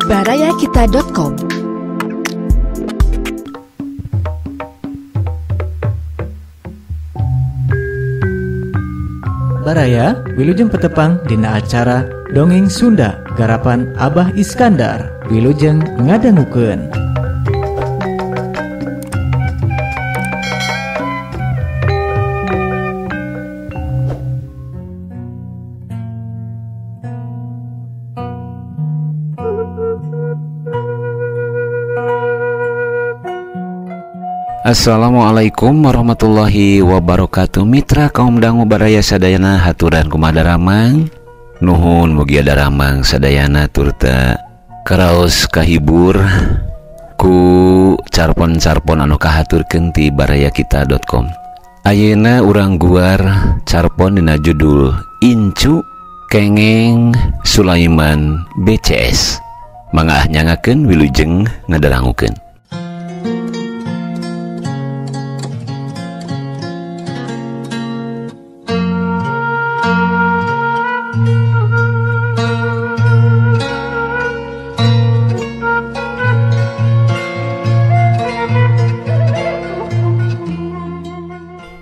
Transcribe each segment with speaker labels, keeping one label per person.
Speaker 1: barayakita.com.
Speaker 2: Baraya wilujeng petepang dina acara Dongeng Sunda garapan Abah Iskandar wilujeng ngadangukeun.
Speaker 3: Assalamualaikum warahmatullahi wabarakatuh. Mitra kaum dangu baraya sadayana haturan kumaha daramang. Nuhun mugi daramang sadayana turta karaos kahibur ku carpon-carpon anu kahaturkeun ti barayakita.com. Ayeuna urang guar carpon dina judul Incu Kengeng Sulaiman BCS. Mangga nyangakeun wilujeng ngadarangukeun.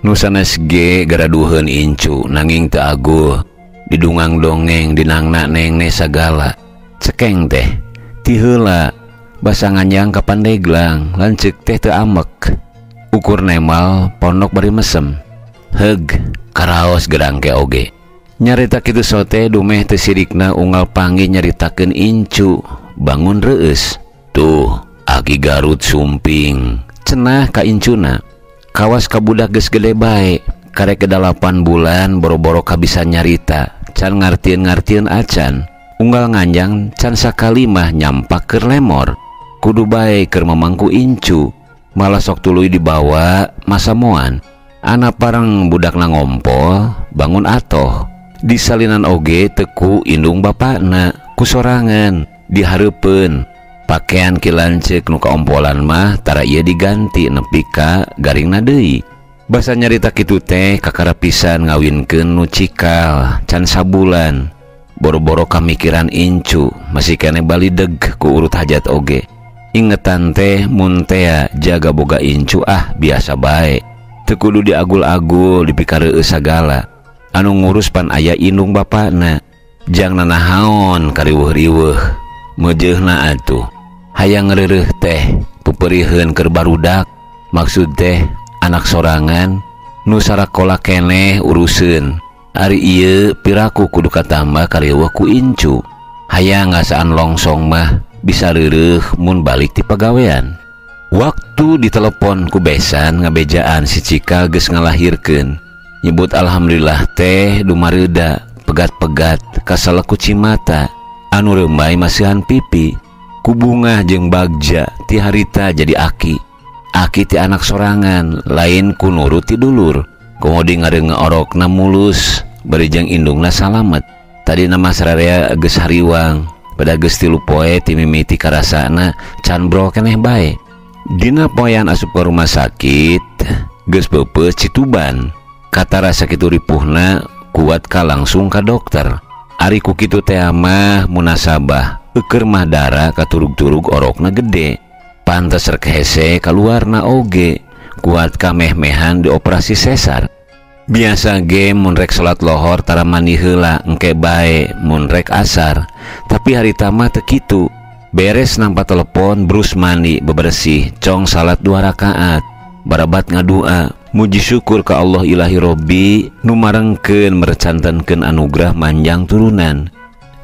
Speaker 3: Nusanes ge garaduheun incu nanging teu aguh didungang dongeng dinangna nengne sagala cekeng teh ti heula basa nganjang ka Pandeglang lanceuk teh teu amek ukur nemal pondok bari mesem heug karaos gerangke oge nyarita kitu sote dumeh teu sirikna unggal panggih nyaritakeun incu bangun reueus tuh Aki Garut sumping cenah ka incuna kawas kabudak geus gede bae karek ke 8 bulan boro-boro kabisa nyarita can ngartieun acan unggal nganjang can sakali mah nyampak keur lemor kudu bae keur memangku incu malah sok tuluy dibawa masa moan anak parang budakna ngompol bangun atoh disalinan oge teku indung bapakna kusorangan dihareupeun pakaian kilanceuk nu kaompolan mah tara ieu diganti nepi ka garingna deui basa nyarita kitu teh kakara pisan ngawinkeun nu cikal can sabulan boro-boro kamikiran incu masih kene balideg ku urut hajat oge ingetan teh mun tea jaga boga incu biasa bae teu kudu diagul-agul dipikareus sagala anu ngurus pan aya indung bapakna jang nanahaon kariweuh-riweuh meujeuhna atuh hayang ngeureuh teh pupeurieun keur barudak maksud teh anak sorangan nu sarakola keneh uruseun ari ieu piraku kudu katambah kariweuh ku incu hayang ngasaan longsong mah bisa reureuh mun balik ti pagawean waktu ditelepon ku besan ngabejaan si Cika geus ngalahirkeun nyebut alhamdulillah teh dumareuda pegat-pegat kasaleku cimata anu reumbai masihan pipi ku bunga jeung bagja ti harita jadi aki ti anak sorangan lain ku nurut ti dulur komodi ngareung orokna mulus bari jeung indungna salamet tadi nama sararea geus hariwang pada geus 3 poe ti mimiti karasana can bro keneh bae dina poean asup ka rumah sakit geus peupeus cituban kata rasa kitu ripuhna kuat ka langsung ka dokter ari ku kitu teh mah munasabah keur mah dara katurug-turug orokna gede pantes rek hese kaluarna oge kuat ka meh-mehan dioperasi sesar biasa ge mun rek salat lohor tara mandi heula engke bae mun rek asar tapi harita mah teu kitu beres nampa telepon brus mandi bebersih cong salat 2 rakaat barabat ngadua muji syukur ka Allah ilahi Robbi nu marengkeun merecantenkeun anugerah manjang turunan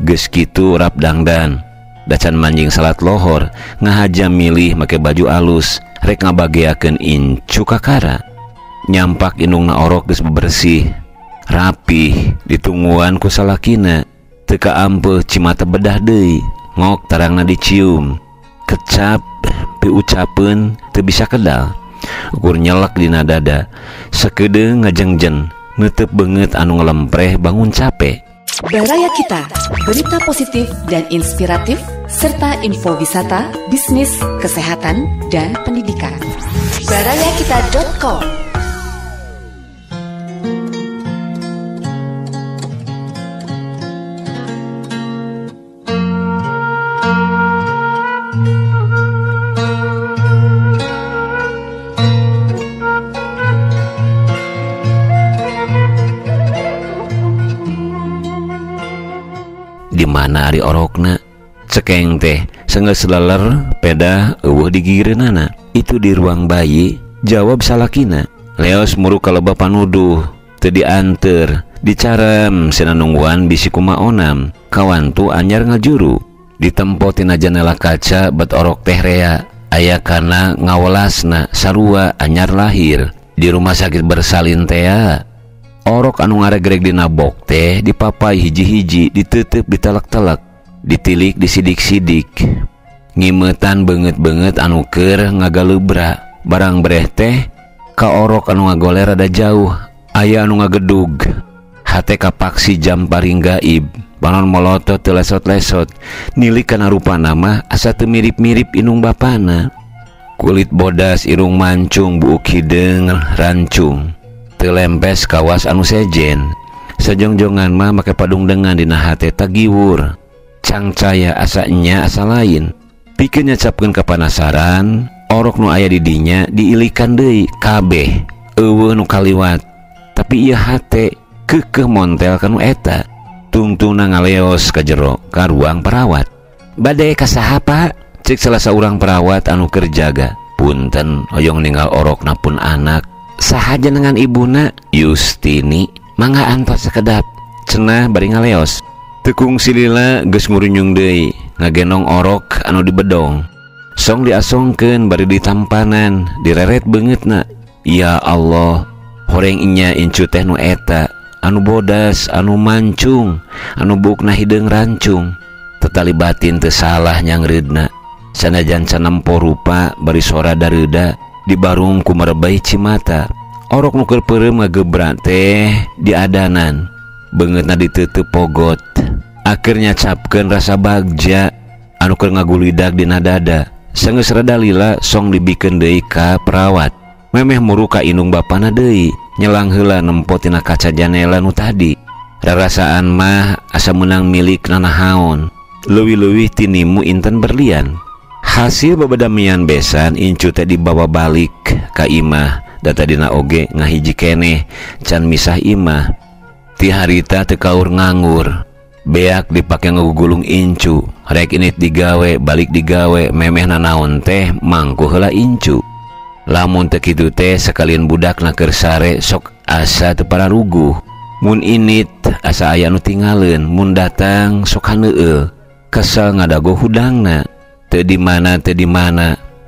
Speaker 3: geus kitu rap dangdan dacan manjing salat lohor ngahaja milih make baju alus rek ngabageakeun incu kakara nyampak indungna orok geus bebersih rapih ditungguan ku salakina teu kaampeuh cimata bedah deui ngok tarangna dicium kecap piucapeun teu bisa kedal ukur nyelek dina dada sakedeung ngajengjen neuteuk beungeut anu ngelempreh bangun capek.
Speaker 1: Baraya Kita, berita positif dan inspiratif serta info wisata, bisnis, kesehatan, dan pendidikan. barayakita.com.
Speaker 3: di mana ari orokna. Cekeng teh senggeus leler peda eueuh digigireunana. Itu di ruang bayi, jawab salakina. Leos muru kaleba panuduh, teu dianteur, dicarem cenah nungguan bisi kumaonam. Kawan tu anyar ngajuru. Ditempo tina jendela kaca bet orok teh rea. Aya kana ngawelasna sarua anyar lahir di rumah sakit bersalin teh. Orok anu ngaregreg dina bok teh dipapai hiji-hiji, diteuteup ditelek-telek, ditilik disidik-sidik. Ngimetan beungeut-beungeut anu keur ngagalebra. Barang breh teh ka orok anu ngagoler rada jauh, aya anu ngagedug. Hate kapaksi jam paring gaib, panon molotot teu lesot-lesot, nilik kana rupana mah asa teu mirip-mirip inung bapana. Kulit bodas irung mancung buuk hideung rancung, teu lempes kawas anu sejen. Sajongjongan mah make padungdengan dina hate tagiwur. Cangcaya asa nya asa lain. Pikeun nyacapkeun kapanasaran, orok nu aya di dinya diilikan deui kabeh eueuh nu kaliwat. Tapi ieu hate keukeuh montel kanu eta. Tungtungna ngaleos ka jero ka ruang perawat. "Bade ka saha, Pak?" cek salah saurang perawat anu keur jaga. "Punten, hoyong ninggal orokna pun anak." "Saha jenengan ibuna?" "Yustini." "Mangga antos sakedap." Cenah bari ngaleos. Tekung silila geus ngurunyung deui ngagenong orok anu dibedong. Song diasongkeun bari ditampanan, direret beungeutna. Ya Allah, horeng inya incu teh nu eta, anu bodas, anu mancung, anu bukna hideung rancung. Tetali batin teu salah nyangreudna. Sanajan canempo rupa bari sora dareuda dibarung ku merebay cimata. Orok nu keur peureum ngagebra teh diadanan, beungeutna diteutup pogot. Akhirnya capkeun rasa bagja anu keur ngagulidag dina dada. Sanggeus rada lila song dibikeun deui ka perawat. Memeh muru ka inung bapana deui, nyelang heula nempo tina kaca janela nu tadi. Rarasaan mah asa meunang milik nanahaon, leuwih-leuwih tinimu inten berlian. Hasil babadamian besan incu teh dibawa balik ka imah. Data dina oge ngahiji keneh can misah imah. Ti harita teu kaur nganggur. Beak dipake ngagugulung incu, rek init digawe balik digawe, memeh nanaon teh mangku heula incu. Lamun teu kitu teh sekalian budakna keur sare sok asa teu pararuguh. Mun init asa aya nu tingaleun, mun datang sok haneueul. Kesel ngadago hudangna. Teu di mana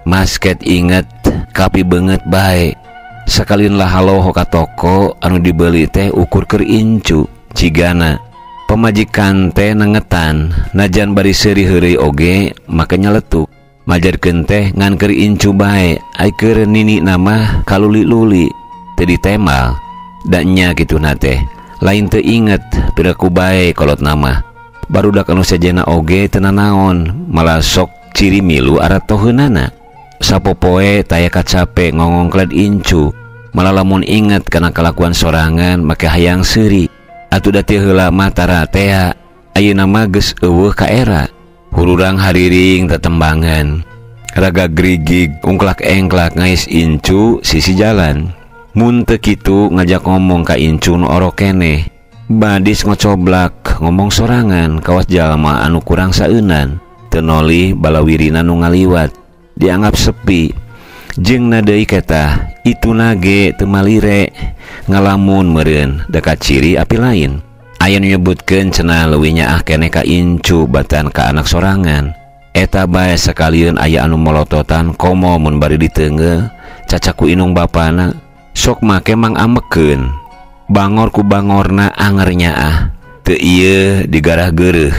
Speaker 3: masket inget kapi beungeut bae. Sekalian lah haloho ka toko anu dibeli teh ukur keur incu. Cigana pemajikan teh nengetan, najan bari seuri heureuy oge make nyeletuk. Majarkeun teh ngan keur incu bae, ai keur nini nama kaluli-luli teu ditemal. Da nya kituna teh lain teu inget piraku bae kolot nama. Barudak anu sajena oge teu nanaon, malah sok ciri milu aratoheunana. Sapopoe taya kacape ngongongkled incu, malah lamun inget kana kalakuan sorangan make hayang seuri. Atuh da teu heula mah tara tea, ayeuna mah geus eueuh ka era. Hururang hariring tetembangan, raga grigig ungklak-engklak ngais incu sisi jalan. Mun teu kitu ngajak ngomong ka incu nu orok keneh. Badis ngocoblak ngomong sorangan kawas jalma anu kurang saeunan. Teu nolih balawirina nu ngaliwat, dianggap sepi. Jeung deui keta ituna ge teu malire, ngalamun meureun dekat ciri api lain. Aya nu nyebutkeun cenah leuwih nyaah keneh ka incu batan ka anak sorangan. Eta bae sakalian aya anu molototan komo mun bari diteungeu cacaku inung bapana sok make mang amekeun. Bangor ku bangorna anger nyaah, teu ieu digarah geureuh.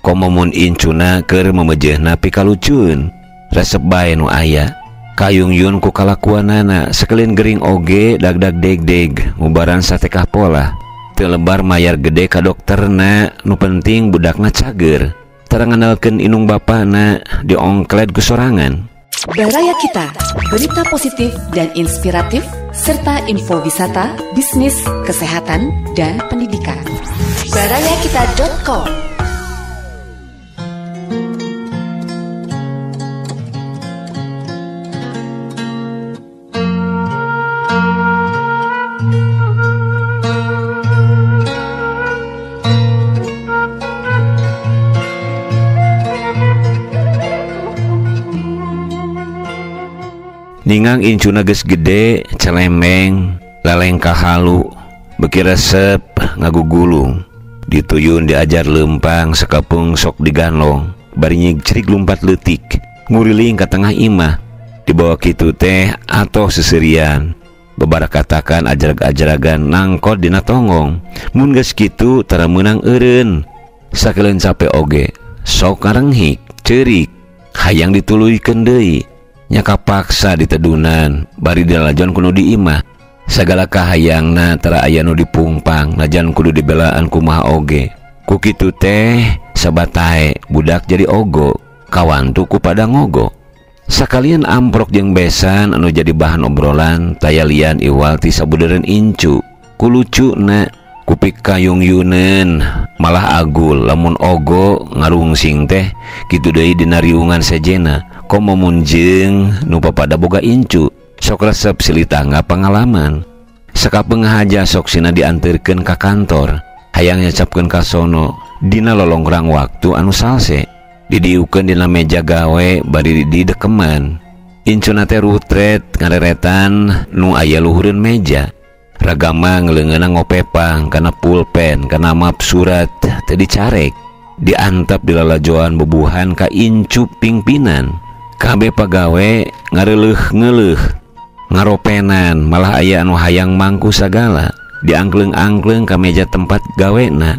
Speaker 3: Komo mun incuna keur memejehna pikalucueun. Resep bae nu aya. Kayung-yun ku kalakuanana, sekalian gering oge dag-dag deg-deg ngubaran satekah pola. Teu lebar mayar gede ka dokterna, nu penting budakna cager. Tara ngandalkeun inung bapana diongkled ku sorangan.
Speaker 1: Baraya Kita, berita positif dan inspiratif serta info wisata, bisnis, kesehatan, dan pendidikan. barayakita.com.
Speaker 3: Ningang incuna geus gede, celembeng, lalengka halu, beki resep ngagugulung. Dituyun diajar lempang sekapung sok diganlong, bari nyigcrik lumpat leutik, nguriling ka tengah imah. Di bawah kitu teh atoh seserian. Babara katakan ajarag-ajaragan nangkot dina tonggong. Mun geus kitu tara meunang eureun. Sakeuleun capek oge, sok ngarenghik, ceurik, hayang dituluykeun deui. Nya kapaksa ditedunan, bari dalajon kudu di imah. Sagala kahayangna tara aya nu dipungpang, najan kudu dibelaan kumaha oge. Ku kitu teh sabatae budak jadi ogo, kawantu ku pada ngogo. Sakalian amprok jeung besan anu jadi bahan obrolan taya lian iwal ti sabudeureun incu. Ku lucuna kupik kayung yunen malah agul lamun ogo ngarungsing teh kitu deui dina riungan sejena. Komo munjeng nu papada boga incu, sok resep silitangga pengalaman. Sakapeung haja sok sina dianterkeun ka kantor, hayang nyacapkeun ka sono dina lolongrang waktu anu salse. Didiukeun dina meja gawe bari didekeman. Incuna teh rutret ngareretan nu aya luhureun meja. Ragama ngeleungeunna ngopepang kana pulpen, kana map surat teu dicarek. Diantap di lalajoan bebuhan ka incu pingpinan. Kabeh pagawe ngareuleuh-ngeuleuh, ngaropenan, malah aya anu hayang mangku sagala. Diangkleng-angkleng ka meja tempat gawena.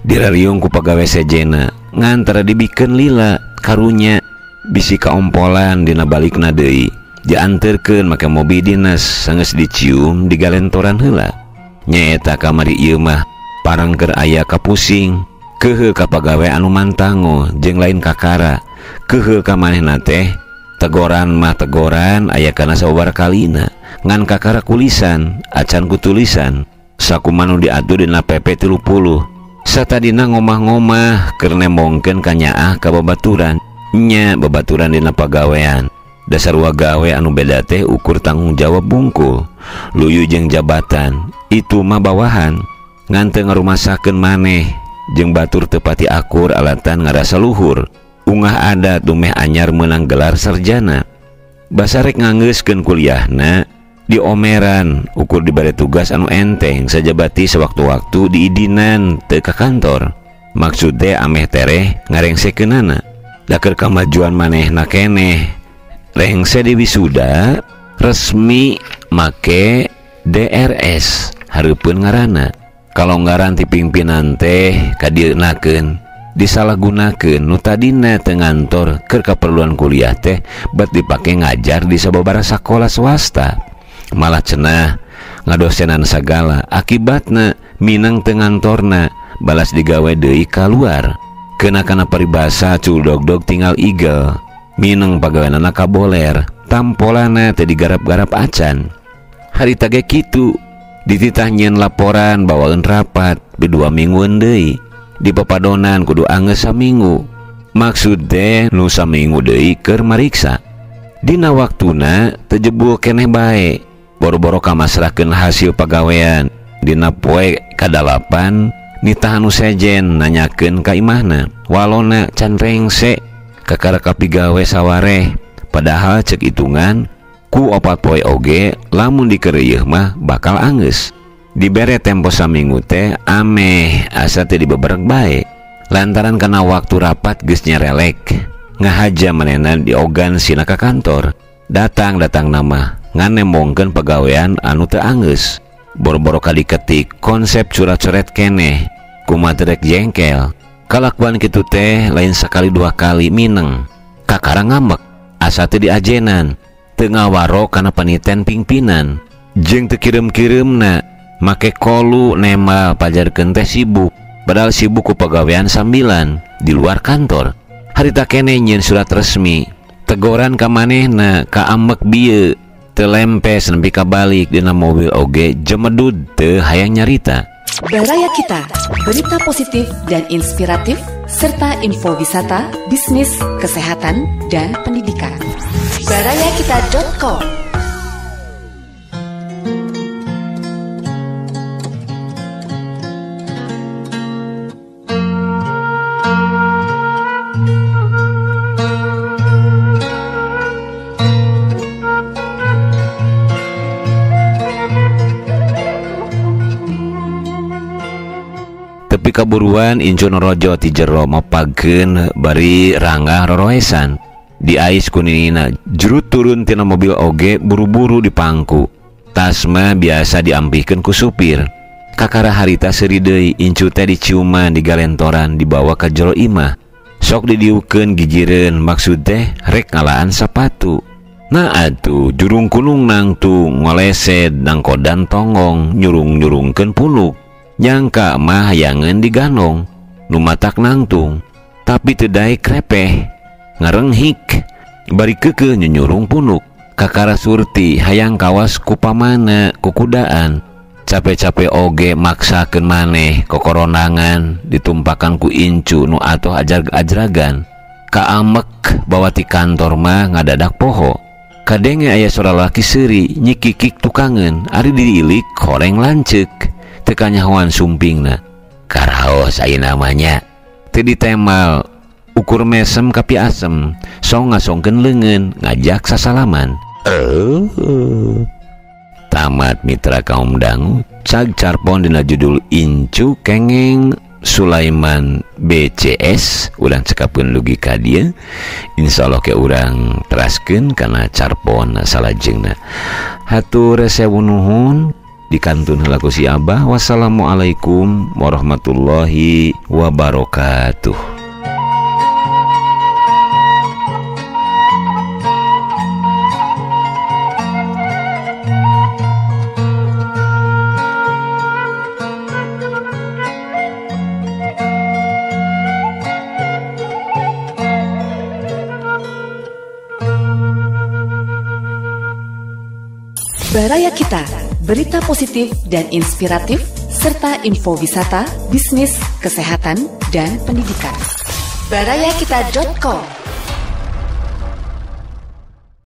Speaker 3: Dirariung ku pagawe sejena, ngantara dibikeun lila karunya bisi kaompolan dina balikna deui. Dianterkeun make mobil dinas sanggeus dicium digalentoran heula. Nyaeta kamari ieu mah parang keur aya kapusing. Keuheul ka pagawe anu mantango jeung lain kakara. Keuheul ka manehna teh tegoran mah tegoran aya kana sababaraha kalina. Ngan kakara kulisan acan ku tulisan sakumaha nu diatur dina PP 30. Satadina ngomah-ngomah keur nembongkeun ka nyaah ka babaturan. Nya babaturan dina pagawean. Dasar wagawe anu beda teh ukur tanggung jawab bungkul, luyu jeung jabatan. Itu mah bawahan. Ngan teu ngarumasakeun maneh jeung batur teu pati akur alatan ngarasa luhur. Ungah adat dumeh anyar meunang gelar sarjana. Basa rek nganggeuskeun kuliahna diomeran ukur dibere tugas anu enteng sajabati sewaktu-waktu diidinan teu ka kantor. Maksud teh ameh tereh ngarengsekeunana. Da keur kamajuan manehna keneh. Rengse di wisuda resmi make DRS hareupeun ngaranna. Kalonggaran ti pimpinan teh kadienakeun disalahgunakeun nu tadina teu ngantor keur kaperluan kuliah teh bet dipake ngajar di sababaraha sakola swasta. Malah cenah ngadosenan sagala, akibatna minang teu ngantorna balas digawe deui kaluar. Keuna-kana paribasa culdog-dog tinggal igel. Minang pagaweanana kaboler, tampolana teu digarap-garap acan. Harita ge kitu dititah nyieun laporan bawaeun rapat be 2 minggueun deui. Di papadonan kudu anggeus saminggu. Maksud teh nu saminggu deui keur mariksa. Dina waktuna teu jebul keneh bae. Boro-boro kamasrahkeun hasil pagawean. Dina poe kadalapan nitah anu sejen nanyakeun ka imahna. Walona can rengse kakara kapigawe sawareh. Padahal cek hitungan ku 4 poe oge lamun dikeureuh mah bakal anggeus. Dibere tempo saminggu teh ameh asa teh dibeberek bae. Lantaran kana waktu rapat geus nyarelek, ngahaja manehna diogan sina ka kantor. Datang nama ngan nembongkeun pagawean anu teu anggeus. Boro-boro kadiketik konsep curat-coret keneh, kumaha teu rek jengkel. Kalakuan kitu teh lain sakali 2 kali mineng. Kakara ngambek, asa teu diajenan, teu ngawaro kana paniten pingpinan. Jeung teu kireum-kireumna make kolu nembal pajarkeun teh sibuk. Padahal sibuk ku pagawean sambilan di luar kantor. Harita keneh nyieun surat resmi. Tegoran ka manehna ka ambek bieu teu lempes nepi ka balik dina mobil oge jemedud teu hayang nyarita.
Speaker 1: Baraya Kita, berita positif dan inspiratif serta info wisata, bisnis, kesehatan, dan pendidikan. barayakita.com.
Speaker 3: kaburuan incu norojo ti jero mapagkeun bari ranggah roroesan. Di ais kuninina jurut turun tina mobil oge buru-buru dipangku. Tas mah biasa diampihkeun ku supir. Kakara harita seuri deui incu teh diciuman di galentoran dibawa ka jero imah. Sok didiukeun gijireun maksud teh rek ngalaan sapatu. Nah atuh jurung kunung nangtung ngolesed nangkodan tonggong nyurung-nyurungkeun puluk. Nyangka mah hayangeun diganong nu matak nangtung tapi teu daek krepeh ngarenghik bari keukeuh nyunyurung punuk. Kakara surti hayang kawas ku pamana ku kudaan. Capek-capek oge maksakeun maneh kokoronangan ditumpakan ku incu nu atoh ajrag-ajragan. Kaamek bawa ti kantor mah ngadadak poho. Kadenge aya sora laki seuri nyikikik tukangeun ari diilik horeng lanceuk. Teu kanyahoan sumpingna. Karaos aya namanya. Teu ditemal ukur mesem kapi asem. Song ngasongkeun leungeun ngajak sasalaman. Tamat mitra kaum dangu. Cag carpon dina judul Incu Kengeng Sulaiman BCS. Urang cekapkeun lugi ka dieu. Insyaallah ke urang teraskeun kana carpon salajengna. Hatur sewu nuhun. Dikantun heula ku si Abah. Wassalamualaikum warahmatullahi wabarakatuh.
Speaker 1: Baraya Kita, berita positif dan inspiratif, serta info wisata, bisnis, kesehatan, dan pendidikan. Barayakita.com